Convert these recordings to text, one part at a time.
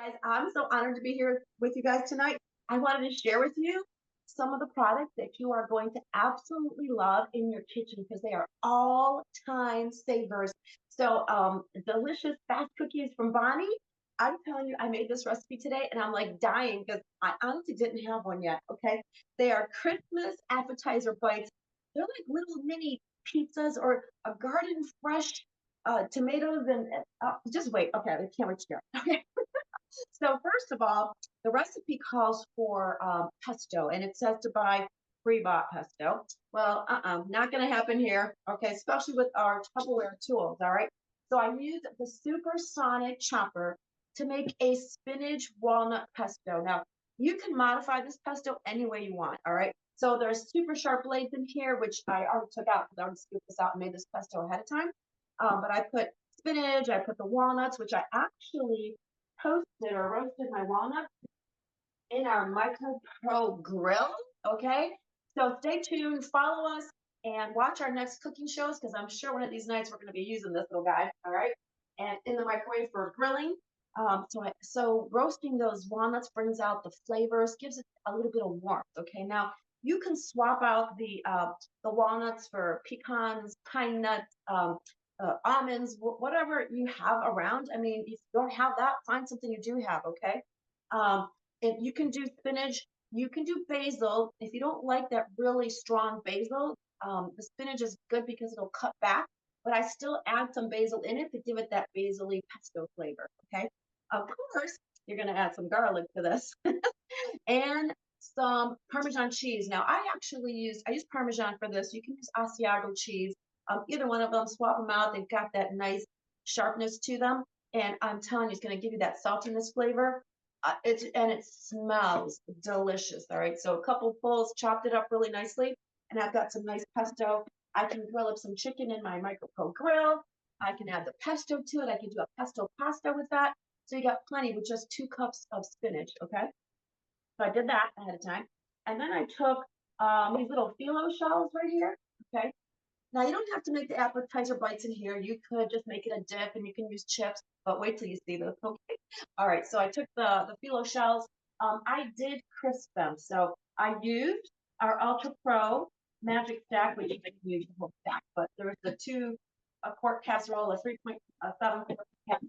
Guys, I'm so honored to be here with you guys tonight. I wanted to share with you some of the products that you are going to absolutely love in your kitchen because they are all time savers. So, delicious fast cookies from Bonnie. I'm telling you, I made this recipe today and I'm like dying because I honestly didn't have one yet. Okay. They are Christmas appetizer bites. They're like little mini pizzas or a garden fresh tomatoes and just wait. Okay. I can't wait to share. Okay. So first of all, the recipe calls for pesto, and it says to buy pre-bought pesto. Well, not going to happen here. Okay, especially with our Tupperware tools. All right. So I use the supersonic chopper to make a spinach walnut pesto. Now you can modify this pesto any way you want. All right. So there's super sharp blades in here, which I already took out because I already scooped this out and made this pesto ahead of time. But I put spinach, I put the walnuts, which I actually toasted or roasted my walnuts in our Micro Pro grill. Okay. So stay tuned, follow us, and watch our next cooking shows because I'm sure one of these nights we're going to be using this little guy. All right. And in the microwave for grilling. So roasting those walnuts brings out the flavors, gives it a little bit of warmth. Okay. Now you can swap out the walnuts for pecans, pine nuts, almonds, whatever you have around. I mean, if you don't have that, find something you do have, okay? Um, and you can do spinach, you can do basil. If you don't like that really strong basil, the spinach is good because it'll cut back, but I still add some basil in it to give it that basil-y pesto flavor, okay? Of course, you're gonna add some garlic to this and some Parmesan cheese. Now, I use Parmesan for this. You can use Asiago cheese. Either one of them, swap them out. They've got that nice sharpness to them. And I'm telling you, it's going to give you that saltiness flavor. It smells delicious. All right. So a couple pulls, chopped it up really nicely. And I've got some nice pesto. I can grill up some chicken in my Micro Pro grill. I can add the pesto to it. I can do a pesto pasta with that. So you got plenty with just 2 cups of spinach. Okay. So I did that ahead of time. And then I took these little phyllo shells right here. Okay. Now you don't have to make the appetizer bites in here. You could just make it a dip and you can use chips, but wait till you see this. Okay. All right. So I took the phyllo shells. I did crisp them. So I used our Ultra Pro Magic Stack, which you can use the whole stack, but there's the a quart casserole, a 3.7 quart casserole,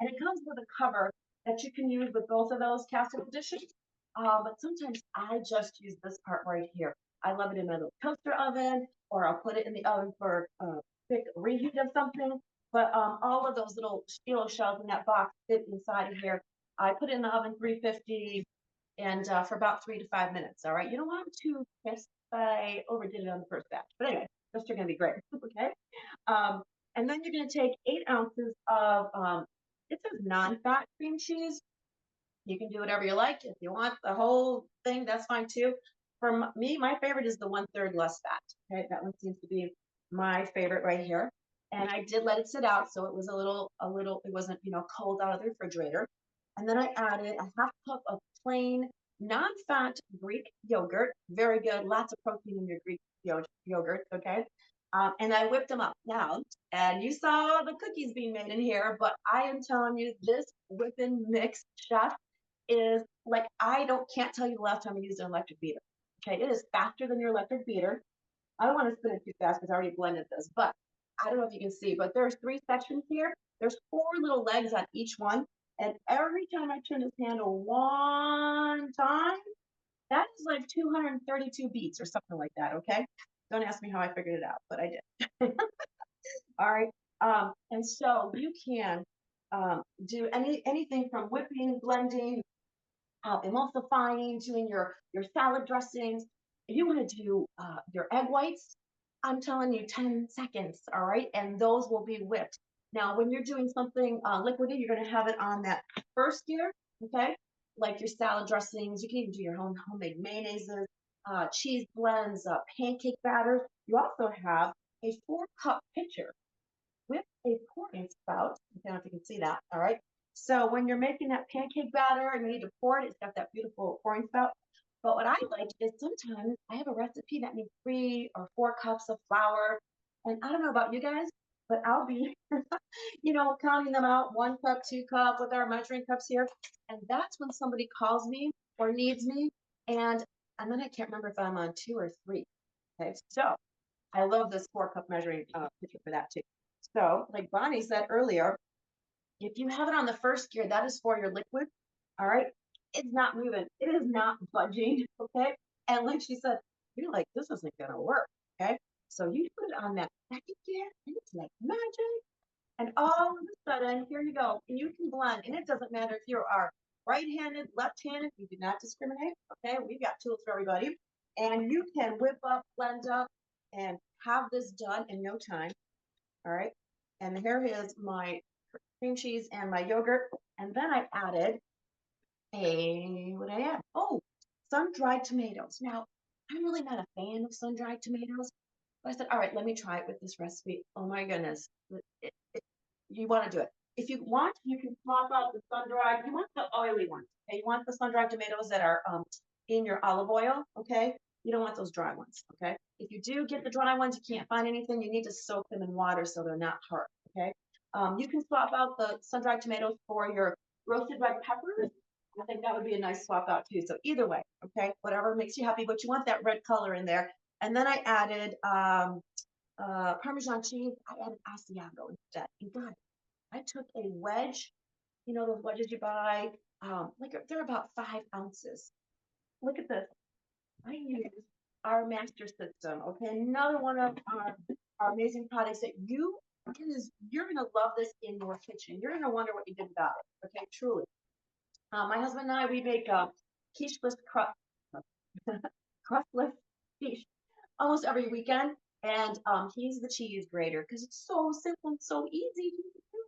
and it comes with a cover that you can use with both of those casserole dishes. But sometimes I just use this part right here. I love it in my little toaster oven, or I'll put it in the oven for a quick reheat of something. But all of those little phyllo shells in that box fit inside of here. I put it in the oven 350 and for about 3 to 5 minutes. All right. You don't want them too crisp. I overdid it on the first batch. But anyway, those are going to be great. Okay. Um, and then you're going to take 8 ounces of, it says non-fat cream cheese. You can do whatever you like. If you want the whole thing, that's fine too. For me, my favorite is the 1/3 less fat. Okay, that one seems to be my favorite right here. And I did let it sit out, so it was it wasn't, cold out of the refrigerator. And then I added a half cup of plain non-fat Greek yogurt. Very good, lots of protein in your Greek yogurt. Okay, and I whipped them up now. And you saw the cookies being made in here, but I am telling you, this whipping mix, chef, is like I don't can't tell you the last time I used an electric beater. Okay, it is faster than your electric beater. I don't want to spin it too fast because I already blended this, but I don't know if you can see, but there's 3 sections here. There's 4 little legs on each one. And every time I turn this handle one time, that is like 232 beats or something like that. Okay. Don't ask me how I figured it out, but I did. All right. And so you can do anything from whipping, blending, emulsifying, doing your salad dressings. If you want to do your egg whites, I'm telling you 10 seconds, all right? And those will be whipped. Now, when you're doing something liquidy, you're going to have it on that first gear, okay? Like your salad dressings. You can even do your homemade mayonnaises, cheese blends, pancake batters. You also have a 4-cup pitcher with a pouring spout. I don't know if you can see that, all right? So when you're making that pancake batter and you need to pour it, it's got that beautiful pouring spout. But what I like is sometimes I have a recipe that needs 3 or 4 cups of flour. And I don't know about you guys, but I'll be, counting them out, 1 cup, 2 cup with our measuring cups here. And that's when somebody calls me or needs me. And then I can't remember if I'm on 2 or 3. Okay. So I love this 4 cup measuring pitcher for that too. So like Bonnie said earlier, if you have it on the first gear, that is for your liquid. All right. It's not moving. It is not budging. Okay. And like she said, you're like, this isn't going to work. Okay. So you put it on that second gear and it's like magic. And all of a sudden, here you go. And you can blend. And it doesn't matter if you are right-handed, left-handed. We do not discriminate. Okay. We've got tools for everybody. And you can whip up, blend up, and have this done in no time. All right. And here is my cream cheese and my yogurt. And then I added what did I add? Oh, sun-dried tomatoes. Now, I'm really not a fan of sun-dried tomatoes. But I said, all right, let me try it with this recipe. Oh my goodness. You want to do it. If you want, you can swap out the sun-dried. You want the oily ones. Okay. You want the sun-dried tomatoes that are in your olive oil. Okay. You don't want those dry ones. Okay. If you do get the dry ones, you can't find anything. You need to soak them in water so they're not hard. Okay. You can swap out the sun-dried tomatoes for your roasted red peppers. I think that would be a nice swap out too. So either way, okay, whatever makes you happy, but you want that red color in there. And then I added Parmesan cheese. I added Asiago instead. And God, I took a wedge, those wedges you buy, like they're about 5 ounces. Look at this. I use our master system. Okay, another one of our amazing products that you're gonna love this in your kitchen. You're gonna wonder what you did about it. Okay, truly. My husband and I, we make quiche-less crustless quiche almost every weekend, and he's the cheese grater because it's so simple and so easy to do.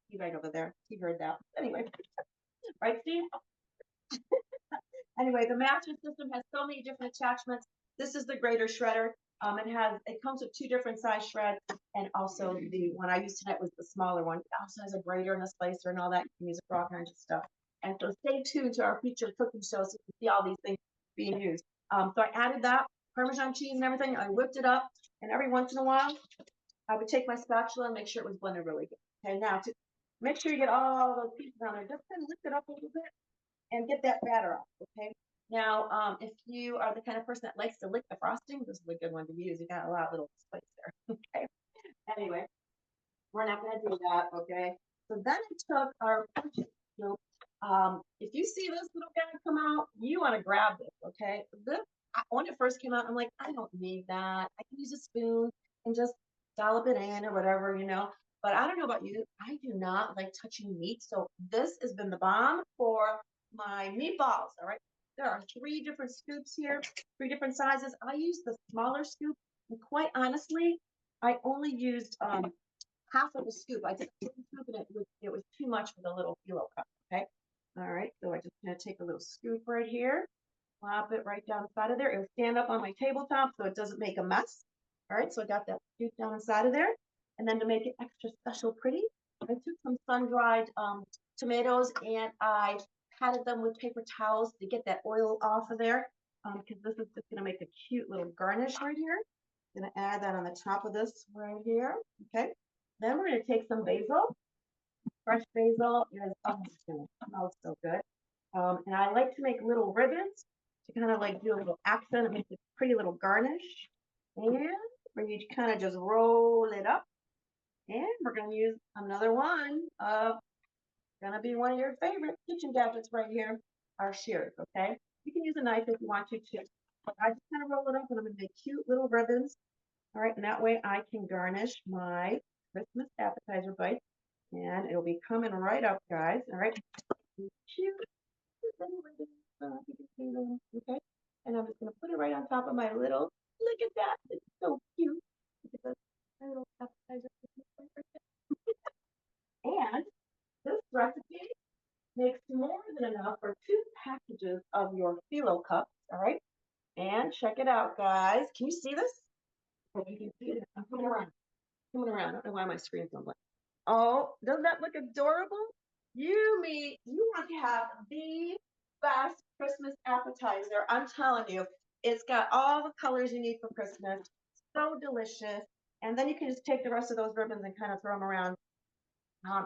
He's right over there. He heard that. Anyway, right, Steve? Anyway, the master system has so many different attachments. This is the grater shredder. It comes with 2 different size shreds, and also the one I used tonight was the smaller one. It also has a grater and a slicer and all that. You can use it for all kinds of stuff. And so stay tuned to our future cooking show so you can see all these things being used. So I added that Parmesan cheese and everything. I whipped it up, and every once in a while, I would take my spatula and make sure it was blended really good. Okay, now to make sure you get all those pieces on there, just kind of lift it up a little bit and get that batter off. Okay. Now, if you are the kind of person that likes to lick the frosting, this is a good one to use. You got a lot of little spice there. Okay. Anyway, we're not going to do that. Okay. So then I took our punch scoop. If you see this little guy come out, you want to grab this. Okay. When it first came out, I'm like, I don't need that. I can use a spoon and just dollop it in or whatever. But I don't know about you. I do not like touching meat. So this has been the bomb for my meatballs. All right. There are 3 different scoops here, 3 different sizes. I use the smaller scoop. And quite honestly, I only used half of the scoop. I took a scoop and it was too much for the little kilo cup. Okay. All right. So I just going to take a little scoop right here, plop it right down the side of there. It'll stand up on my tabletop so it doesn't make a mess. All right. So I got that scoop down inside of there. And then to make it extra special pretty, I took some sun-dried tomatoes and I patted them with paper towels to get that oil off of there because this is just going to make a cute little garnish right here. I'm going to add that on the top of this right here. Okay. Then we're going to take some basil. Fresh basil is, oh, it smells so good. And I like to make little ribbons to kind of like do a little accent. It makes a pretty little garnish. And where you kind of just roll it up. And we're going to use another one of, going to be one of your favorite kitchen gadgets right here, our shears, okay? You can use a knife if you want to too. But I just kind of roll it up and I'm going to make cute little ribbons. All right, and that way I can garnish my Christmas appetizer bites. And it'll be coming right up, guys. All right. Cute little ribbons. Okay. And I'm just going to put it right on top of my little, look at that. It's so cute. Look at my little appetizer. And this recipe makes more than enough for 2 packages of your phyllo cups. All right. And check it out, guys. Can you see this? Oh, you can see it. I'm coming around. I don't know why my screen's so blank. Oh, doesn't that look adorable? You want to have the best Christmas appetizer. I'm telling you, it's got all the colors you need for Christmas. So delicious. And then you can just take the rest of those ribbons and kind of throw them around.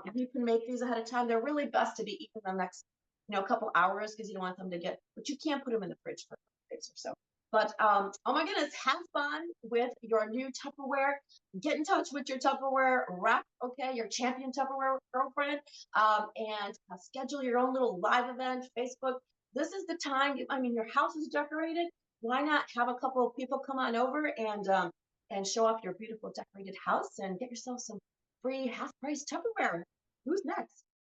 If you can make these ahead of time, they're really best to be eaten the next, couple hours because you don't want them to get, but you can't put them in the fridge for days or so. But oh my goodness, have fun with your new Tupperware. Get in touch with your Tupperware rep, okay, your champion Tupperware girlfriend, and schedule your own little live event, Facebook. This is the time. I mean, your house is decorated. Why not have a couple of people come on over and show off your beautiful decorated house and get yourself some free half price Tupperware? Who's next?